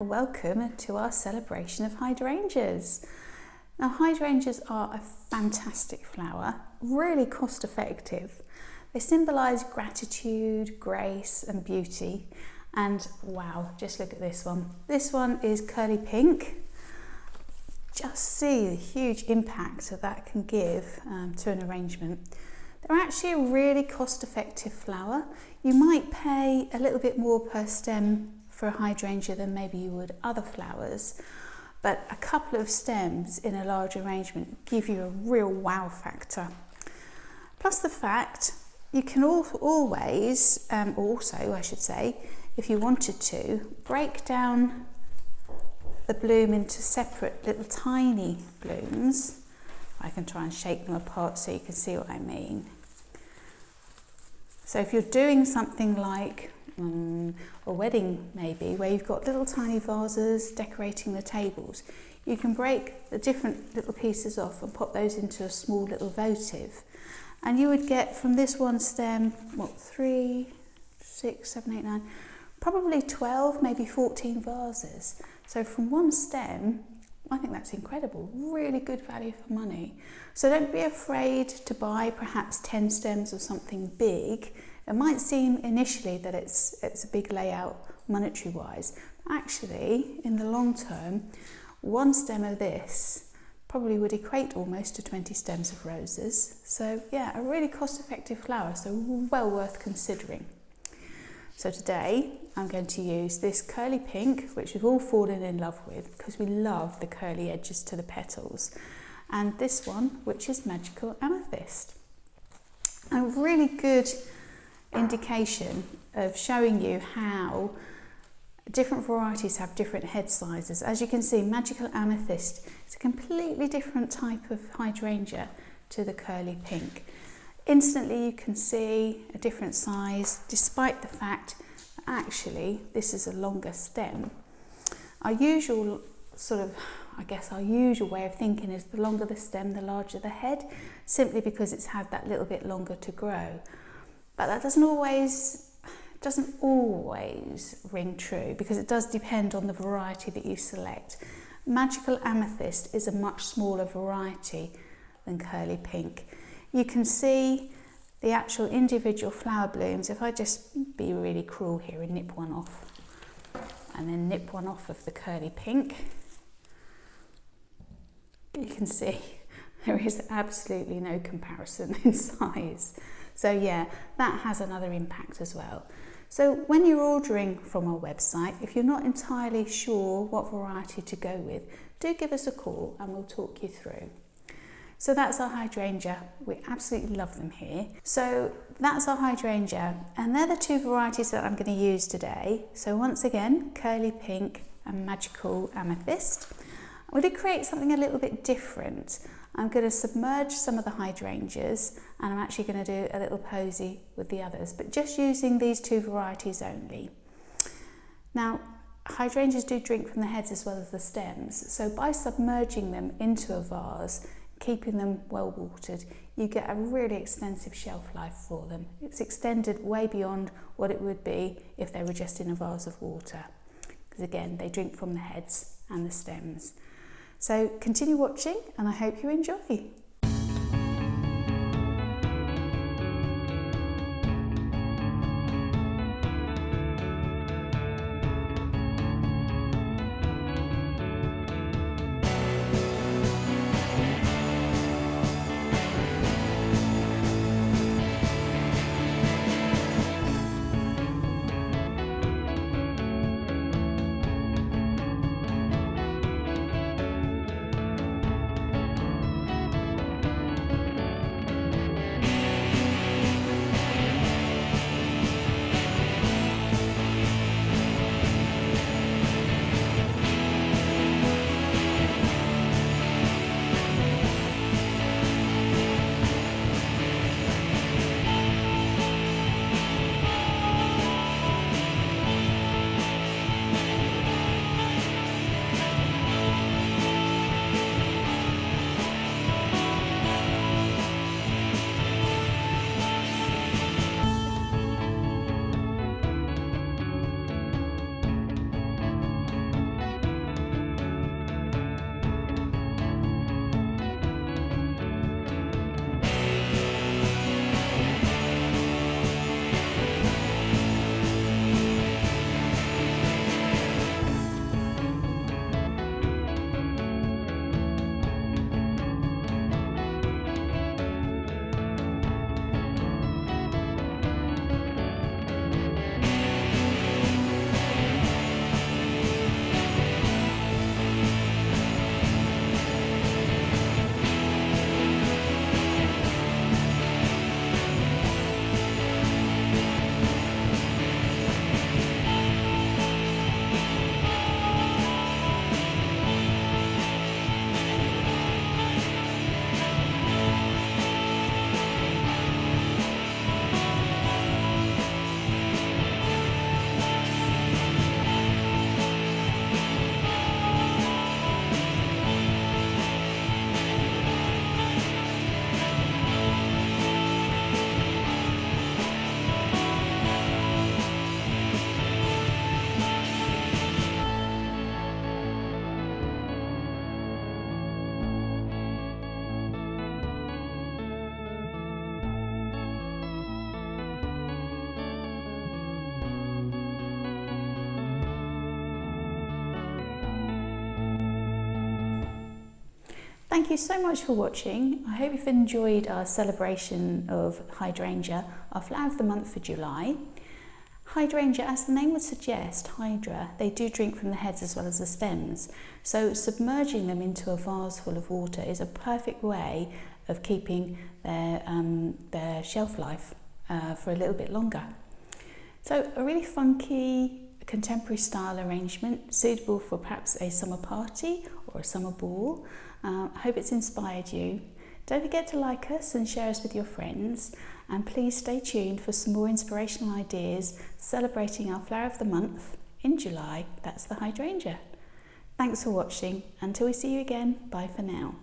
Welcome to our celebration of hydrangeas. Now, hydrangeas are a fantastic flower, really cost effective. They symbolize gratitude, grace and beauty. And wow, just look at this one. This one is curly pink. Just see the huge impact that can give to an arrangement. They're actually a really cost effective flower. You might pay a little bit more per stem for a hydrangea than maybe you would other flowers, but a couple of stems in a large arrangement give you a real wow factor. Plus the fact you can always, also I should say, if you wanted to, break down the bloom into separate little tiny blooms. I can try and shake them apart so you can see what I mean. So if you're doing something like a wedding maybe, where you've got little tiny vases decorating the tables, you can break the different little pieces off and pop those into a small little votive. And you would get from this one stem, 3, 6, 7, 8, 9, probably 12, maybe 14 vases. So from one stem, I think that's incredible, really good value for money. So don't be afraid to buy perhaps 10 stems of something big. It might seem initially that it's a big layout monetary wise. Actually, in the long term, one stem of this probably would equate almost to 20 stems of roses. So yeah, a really cost effective flower, so well worth considering. So today I'm going to use this curly pink, which we've all fallen in love with because we love the curly edges to the petals, and this one, which is magical amethyst. A really good indication of showing you how different varieties have different head sizes. As you can see, magical amethyst is a completely different type of hydrangea to the curly pink. Instantly you can see a different size, despite the fact that actually this is a longer stem. Our usual way of thinking is the longer the stem, the larger the head, simply because it's had that little bit longer to grow. But that doesn't always ring true, because it does depend on the variety that you select. Magical amethyst is a much smaller variety than curly pink. You can see the actual individual flower blooms. If I just be really cruel here and nip one off, and then nip one off of the curly pink, you can see there is absolutely no comparison in size. So yeah, that has another impact as well. So when you're ordering from our website, if you're not entirely sure what variety to go with, do give us a call and we'll talk you through. So that's our hydrangea. We absolutely love them here. So that's our hydrangea, and they're the two varieties that I'm going to use today. So once again, curly pink and magical amethyst. I'm going to create something a little bit different. I'm going to submerge some of the hydrangeas, and I'm actually going to do a little posy with the others, but just using these two varieties only. Now, hydrangeas do drink from the heads as well as the stems, so by submerging them into a vase, keeping them well watered, you get a really extensive shelf life for them. It's extended way beyond what it would be if they were just in a vase of water, because again, they drink from the heads and the stems. So continue watching and I hope you enjoy. Thank you so much for watching. I hope you've enjoyed our celebration of Hydrangea, our flower of the month for July. Hydrangea, as the name would suggest, Hydra, they do drink from the heads as well as the stems. So submerging them into a vase full of water is a perfect way of keeping their shelf life for a little bit longer. So a really funky contemporary style arrangement, suitable for perhaps a summer party or a summer ball. I hope it's inspired you. Don't forget to like us and share us with your friends, and please stay tuned for some more inspirational ideas celebrating our flower of the month in July. That's the Hydrangea. Thanks for watching. Until we see you again, bye for now.